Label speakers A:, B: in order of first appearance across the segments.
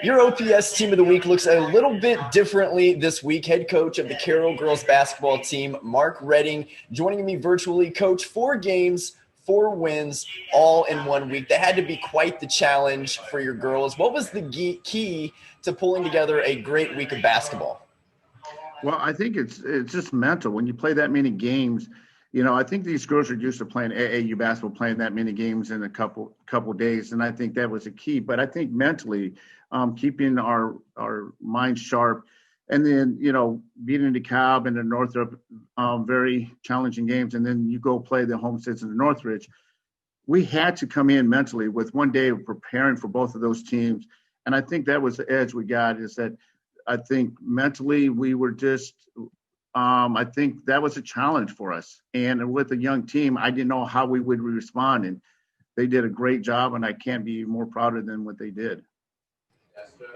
A: Your OPS Team of the Week looks a little bit differently this week. Head coach of the Carroll girls basketball team, Mark Redding, joining me virtually. Coach, 4 games, 4 wins, all in 1 week. That had to be quite the challenge for your girls. What was the key to pulling together a great week of basketball?
B: Well, I think it's just mental. When you play that many games, I think these girls are used to playing AAU basketball, playing that many games in a couple days, and I think that was a key. But I think mentally, keeping our minds sharp, and then beating DeKalb and the Northrop, very challenging games, and then you go play the Homesteads and the Northridge. We had to come in mentally with 1 day of preparing for both of those teams, and I think that was the edge we got. Is that I think mentally we were just. I think that was a challenge for us. And with a young team, I didn't know how we would respond. And they did a great job, and I can't be more prouder than what they did.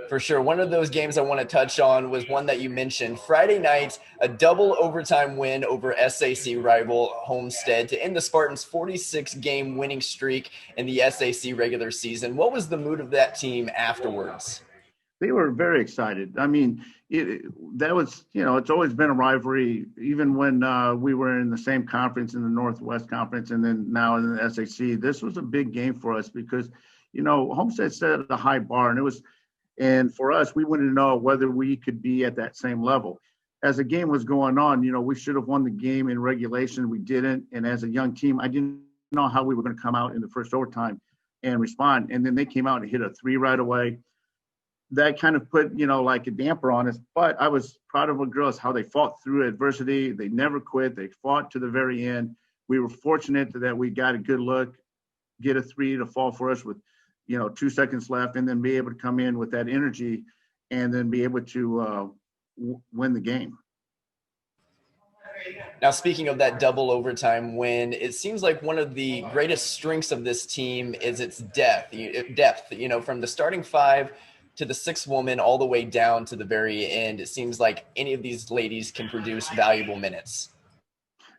A: For sure. One of those games I want to touch on was one that you mentioned. Friday night, a double overtime win over SAC rival Homestead to end the Spartans' 46-game winning streak in the SAC regular season. What was the mood of that team afterwards?
B: They were very excited. I mean, that was, it's always been a rivalry, even when we were in the same conference in the Northwest Conference and then now in the SAC. This was a big game for us because, Homestead set a high bar, and for us, we wanted to know whether we could be at that same level. As the game was going on, we should have won the game in regulation. We didn't. And as a young team, I didn't know how we were going to come out in the first overtime and respond. And then they came out and hit a 3 right away. That kind of put, like a damper on us. But I was proud of the girls, how they fought through adversity. They never quit. They fought to the very end. We were fortunate that we got a good look, get a 3 to fall for us with, 2 seconds left, and then be able to come in with that energy and then be able to win the game.
A: Now, speaking of that double overtime win, it seems like one of the greatest strengths of this team is its depth, from the starting 5 to the 6th woman all the way down to the very end. It seems like any of these ladies can produce valuable minutes.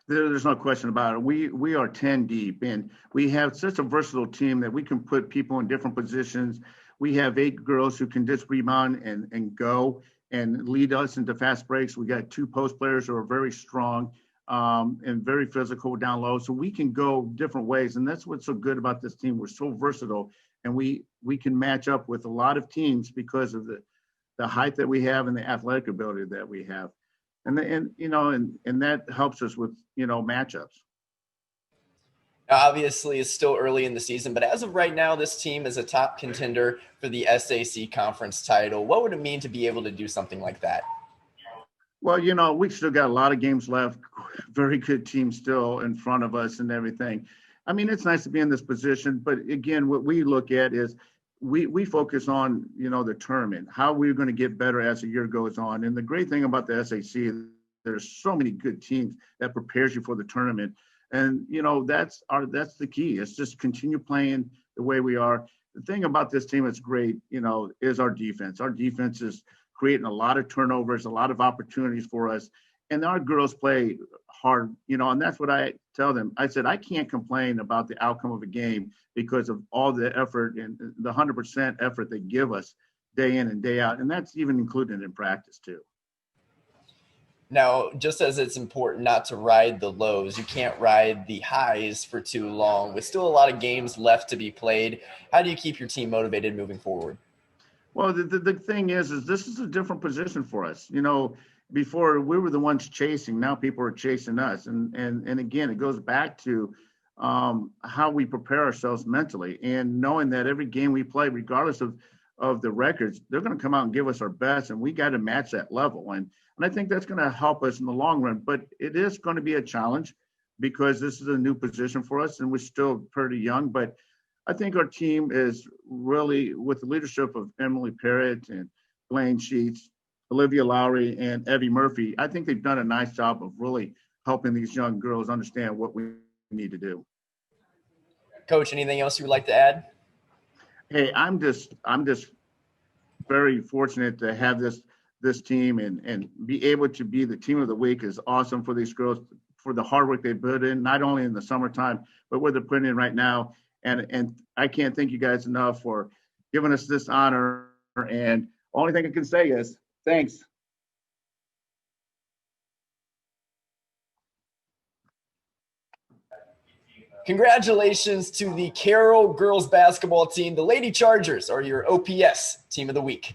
B: There's no question about it. We are 10 deep, and we have such a versatile team that we can put people in different positions. We have 8 girls who can just rebound and go and lead us into fast breaks. We got 2 post players who are very strong and very physical down low. So we can go different ways, and that's what's so good about this team. We're so versatile, and we can match up with a lot of teams because of the height that we have and the athletic ability that we have. And that helps us with, matchups.
A: Obviously, it's still early in the season, but as of right now, this team is a top contender for the SAC conference title. What would it mean to be able to do something like that?
B: Well, we still got a lot of games left, very good team still in front of us and everything. I mean, it's nice to be in this position, but again, what we look at is we focus on, the tournament, how we're going to get better as the year goes on. And the great thing about the SAC, there's so many good teams that prepares you for the tournament. And, that's the key. It's just continue playing the way we are. The thing about this team that's great, is our defense. Our defense is creating a lot of turnovers, a lot of opportunities for us. And our girls play hard, and that's what I tell them. I said, I can't complain about the outcome of a game because of all the effort and the 100% effort they give us day in and day out. And that's even included in practice too.
A: Now, just as it's important not to ride the lows, you can't ride the highs for too long. With still a lot of games left to be played, how do you keep your team motivated moving forward?
B: Well, the thing is this is a different position for us. Before we were the ones chasing, now people are chasing us. And again, it goes back to how we prepare ourselves mentally and knowing that every game we play, regardless of the records, they're going to come out and give us our best, and we got to match that level. And I think that's going to help us in the long run, but it is going to be a challenge because this is a new position for us and we're still pretty young. But I think our team is really, with the leadership of Emily Parrott and Blaine Sheets, Olivia Lowry, and Evie Murphy, I think they've done a nice job of really helping these young girls understand what we need to do.
A: Coach, anything else you would like to add?
B: Hey, I'm just very fortunate to have this team and be able to be the team of the week is awesome for these girls, for the hard work they put in, not only in the summertime, but what they're putting in right now. And I can't thank you guys enough for giving us this honor And only thing I can say is thanks.
A: Congratulations to the Carroll girls basketball team. The Lady Chargers are your OPS team of the week.